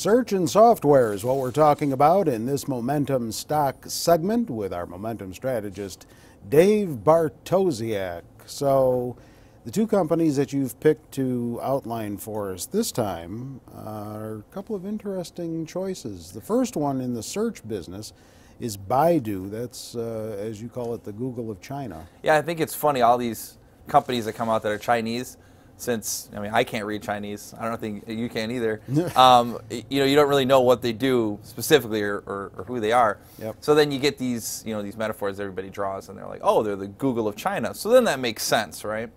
Search and software is what we're talking about in this Momentum Stock segment with our Momentum strategist, Dave Bartosiak. So the two companies that you've picked to outline for us this time are a couple of interesting choices. The first one in the search business is Baidu. That's, as you call it, the Google of China. Yeah, I think it's funny, all these companies that come out that are Chinese, since, I mean, I can't read Chinese. I don't think you can either. You know, you don't really know what they do specifically or who they are. Yep. So then you get these, you know, these metaphors everybody draws, and they're like, oh, they're the Google of China. So then that makes sense, right?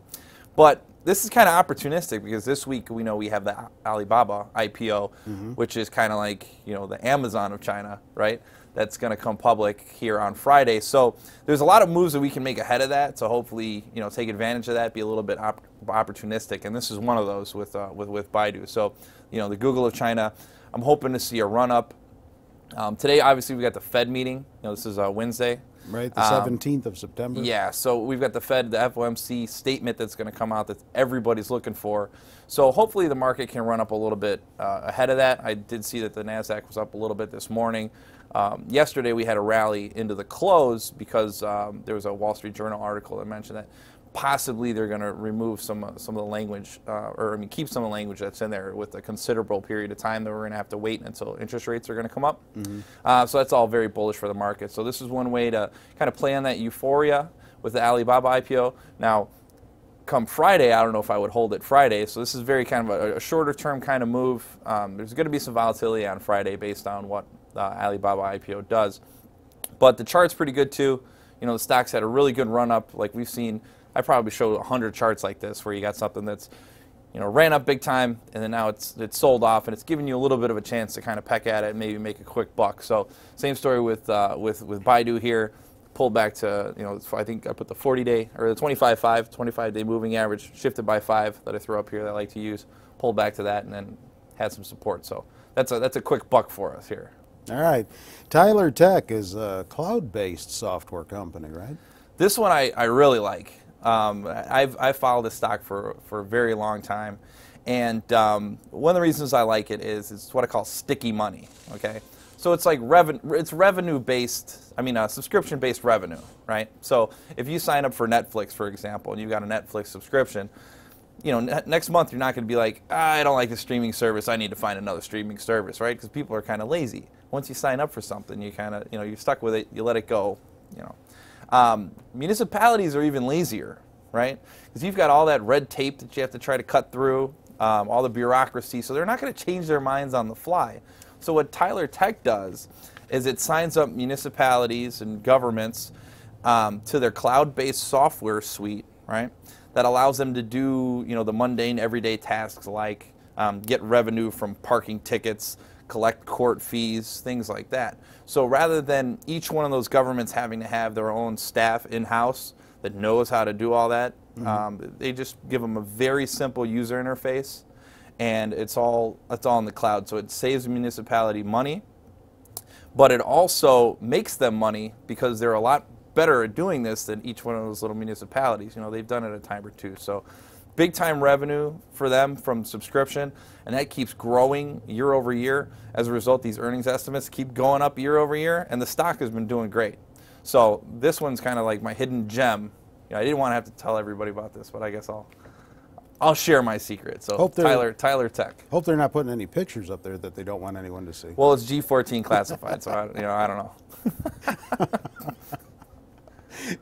But this is kind of opportunistic because this week we know we have the Alibaba IPO, which is kind of like, you know, the Amazon of China, right? That's going to come public here on Friday. So there's a lot of moves that we can make ahead of that. So hopefully, you know, take advantage of that, be a little bit opportunistic. And this is one of those with Baidu. So, you know, the Google of China, I'm hoping to see a run up. Today, obviously, we got the Fed meeting. You know, this is Wednesday. Right, the 17th of September. Yeah, so we've got the Fed, the FOMC statement that's going to come out that everybody's looking for. So hopefully the market can run up a little bit ahead of that. I did see that the NASDAQ was up a little bit this morning. Yesterday we had a rally into the close because there was a Wall Street Journal article that mentioned that possibly they're going to remove some of the language, or I mean keep some of the language that's in there with a considerable period of time that we're going to have to wait until interest rates are going to come up. So that's all very bullish for the market. So this is one way to kind of play on that euphoria with the Alibaba IPO. Now, come Friday, I don't know if I would hold it Friday. So this is very kind of a shorter term kind of move. There's going to be some volatility on Friday based on what Alibaba IPO does. But the chart's pretty good too. You know, the stocks had a really good run up like we've seen. I probably showed 100 charts like this where you got something that's, you know, ran up big time and then now it's sold off and it's giving you a little bit of a chance to kind of peck at it and maybe make a quick buck. So same story with Baidu here. Pulled back to, you know, I think I put the 40-day or the 25-day moving average shifted by 5 that I throw up here that I like to use. Pulled back to that and then had some support. So that's a quick buck for us here. All right. Tyler Tech is a cloud-based software company, right? This one I really like. I've followed this stock for a very long time, and one of the reasons I like it is it's what I call sticky money. Okay, so it's like revenue-based. I mean, subscription-based revenue, right? So if you sign up for Netflix, for example, and you've got a Netflix subscription, you know, next month you're not going to be like, I don't like the streaming service, I need to find another streaming service, right? Because people are kind of lazy. Once you sign up for something, you kind of, you know, you're stuck with it, you let it go, you know. Municipalities are even lazier, right? Because you've got all that red tape that you have to try to cut through, all the bureaucracy, so they're not going to change their minds on the fly. So what Tyler Tech does is it signs up municipalities and governments to their cloud-based software suite, right? That allows them to do, you know, the mundane everyday tasks like get revenue from parking tickets, collect court fees, things like that. So rather than each one of those governments having to have their own staff in-house that knows how to do all that, they just give them a very simple user interface, and it's all in the cloud. So it saves the municipality money, but it also makes them money because they're a lot better at doing this than each one of those little municipalities. You know, they've done it a time or two. So big time revenue for them from subscription, and that keeps growing year over year. As a result, these earnings estimates keep going up year over year, and the stock has been doing great. So this one's kind of like my hidden gem. You know, I didn't want to have to tell everybody about this, but I guess I'll share my secret. So Tyler Tech. Hope they're not putting any pictures up there that they don't want anyone to see. Well, it's G14 classified, so I don't know.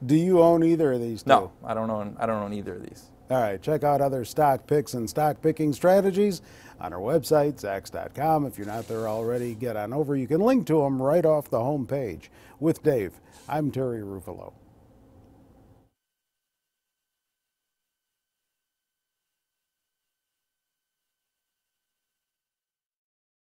Do you own either of these two? No, I don't own either of these. All right, check out other stock picks and stock picking strategies on our website, Zacks.com. If you're not there already, get on over. You can link to them right off the home page. With Dave, I'm Terry Ruffalo.